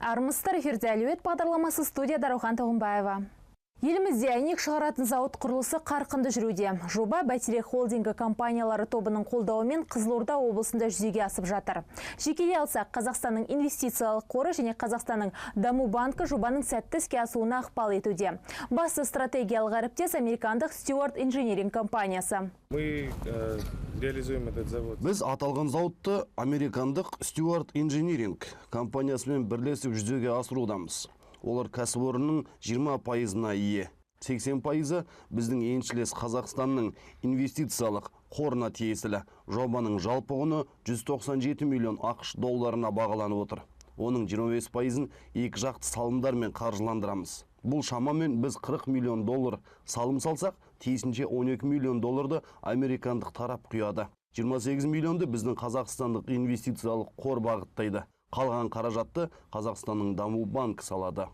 Армысыздар, эфирде әлеует бағдарламасы, студияда Раухан Тоғынбаева. Елімізде әйнек шығаратын зауыт құрылысы қарқынды жүруде. Жоба бәйтерек холдингі компаниялары тобының қолдауымен Қызылорда облысында жүзеге асып жатыр. Жекелей алсақ, Қазақстанның инвестициялық қоры және Қазақстанның даму банкі жобаның сәтті іске асуына ықпал етуде. Басты стратегиялық әріптес американдық Stewart Engineering компаниясы. Мы реализуем этот завод. Біз аталған зауытты американдық Stewart Engineering компаниясымен бірлесіп жүзеге асырудамыз. Олар кәсіпорынның 20%-на ие. 80%-ы біздің еншілес Қазақстанның инвестициялық қорына тиесілі. Жобаның жалпы құны 197 миллион ақш долларына бағаланып отыр. Оның 25%-ын екі жақты салымдармен қаржыландырамыз. Бұл шамамен біз 40 миллион доллар салым салсақ, тиісінше 12 миллион долларды американдық тарап құяды. 28 миллионды біздің қазақстандық инвестициялық қор бағыттайды. Қалған қаражатты Қазақстанның даму банкі салады.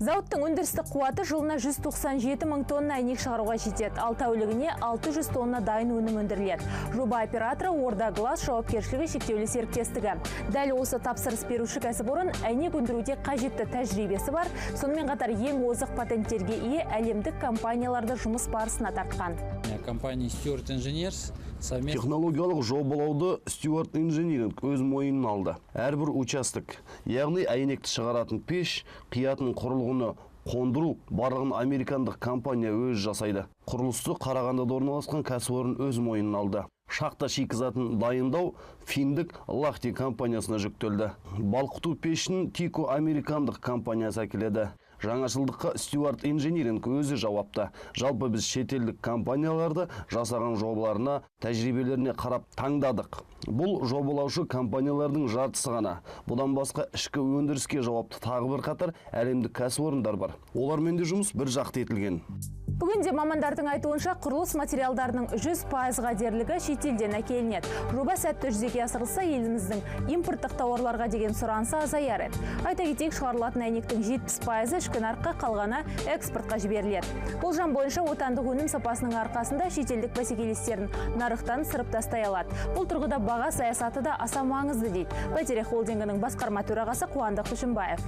Зауыттың өндірістік қуаты жылына 197 мың тонна әйнек шығаруға жетеді. Ал тәулігіне 600 тонна дайын өнім өндіріледі. Жоба операторы Орда Глаз жауапкершілігі шектеулі серіктестігі. Дәл осы тапсырыс беруші кәсіпорын әйнек өндіруде қажетті тәжірибесі бар. Сонымен қатар ең озық патенттерге ие әлемдік компанияларды жұмыс барысына тартқан. Компания Stewart Engineers Технологиялық жобалауды Stewart Engineering өз мойнына алды. Әрбір участок, яғни әйнекті шығаратын пеш, қиятын құрылғыны қондыру барлығын американдық компания өз жасайды. Құрылысты Қарағандыда орналасқан кәсіпорын өз мойнына алды. Шахта шикізатын дайындау финдік Лахти компаниясына жүктелді. Балқыту пешін Тико американдық компаниясы әкеледі. Жаңашылдыққа Stewart Engineering өзі жауапты. Жалпы біз шетелдік компанияларды жасаған жобаларына, тәжірибелеріне қарап таңдадық. Бұл жобалаушы компаниялардың жартысы ғана. Бұдан басқа ішкі өндіріске жауапты тағы бір қатар әлемдік кәсіпорындар бар. Олармен де жұмыс бір жақты етілген. Бүгінде мамандардың айтуынша құрылыс материалдарының 100%-ға дерлігі шетелден әкелінеді. Жоба сәтті жүзеге асырылса, еліміздің импорттық тауарларға деген сұранысы азаяр еді. Айта кетейік, шығарылатын әйнектің 70%-ы ішкі нарыққа, қалғаны экспортқа жіберіледі. Болжам бойынша отандық өнім сапасының арқасында шетелдік бәсекелестерін нарықтан сырып тастай алады. Бұл тұрғыда баға саясаты да аса маңызды дейді Бәйтерек холдингінің басқарма төрағасы Қуандық Түшінбаев.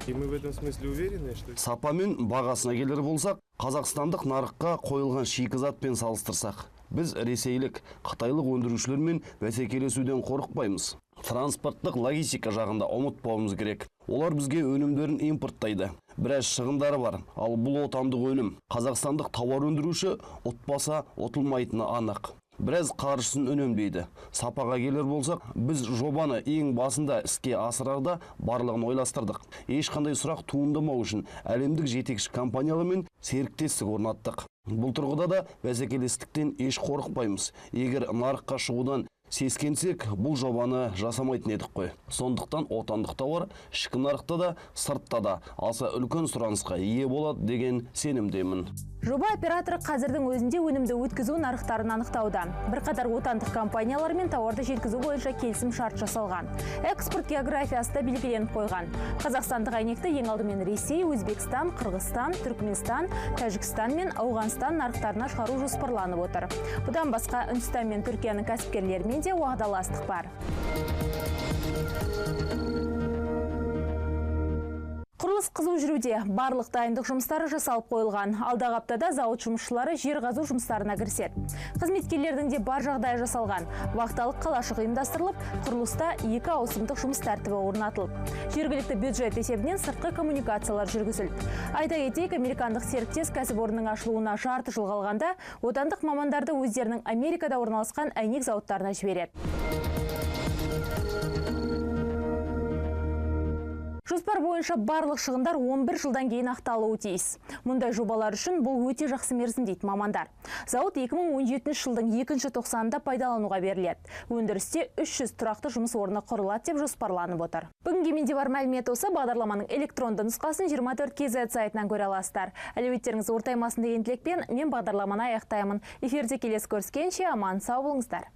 И мы в этом смысле уверены, что... Сапамен бағасына келер болсақ, қазақстандық нарыққа қойылған шикізатпен салыстырсақ, біз ресейлік, қытайлық өндірушілермен бәсекелесуден қорықпаймыз. Транспорттық логистика жағында ұмытпауымыз керек. Олар бізге өнімдерін импорттайды. Біраз шығындары бар, ал бұл отандық өнім. Қазақстандық тауар өндіруші ұтпаса ұтылмайтыны анық. Біраз қаржысын үнемдейді. Сапаға келер болсақ, біз жобаны ең басында іске асырарда барлығын ойластырдық. Ешқандай сұрақ туындамау үшін әлемдік жетекші компаниялармен серіктестік орнаттық. Бұл тұрғыда да бәсекелестіктен еш қорықпаймыз. Егер нарыққа шығудан сескенсек, бұл жобаны жасамайтын едік қой. Сондықтан отандық тауар ішкі нарықта да, сыртта да аса үлкен сұранысқа ие болады деген сенімдемін. Жоба операторы қазірдің өзінде өнімді өткізу нарықтарын анықтауда. Бірқатар отандық компаниялармен тауарды жеткізу бойынша келісім шарт жасалған. Экспорт географиясы да белгіленіп қойған. Қазақстандық әйнекті ең алдымен Ресей, Өзбекстан, Қырғызстан, Түркменстан, Тәжікстан мен Ауғанстан нарықтарына шығару жоспарланып отыр. Бұдан басқа Үндістан мен Түркияның кәсіпкерлерімен де уағдаластық бар. Құрылыс қызу жүруде, барлық дайындық жұмыстары жасалып қойылған. Алдағы аптада зауыт жұмысшылары жер қазу жұмыстарына кіріседі. Қызметкерлердің де бар жағдай жасалған. Вақталық қалашық ұйымдастырылып, құрылыста 2 ауысымдық жұмыс тәртібі орнатылып. Жергілікті бюджет есебінен сыртқы коммуникациялар жүргізілді. Айта кетейік, американдық серіктес кәсіпорынның ашылуына жарты жыл қалғанда, отандық мамандарды өздерінің Америкада орналасқан әйнек зауыттарына жібереді. Жоспар бойынша барлық шығындар 11 жылдан кейін ақталуы тиіс. Мұндай жобалар үшін бұл өте жақсы мерзім дейді мамандар. Зауыт 2017 жылдың 2-ші тоқсанында пайдалануға беріледі. Өндірісте 300 тұрақты жұмыс орны құрылады деп жоспарланып отыр. Бүгінге менде бар мәлімет осы. Бағдарламаның электронды нұсқасын 24KZ сайтынан көре аласыздар. Әлеуеттеріңіз ортаймасын деген тілекпен мен бағдарламаны аяқтаймын. Эфирде келесі көріскенше аман сау болыңыздар.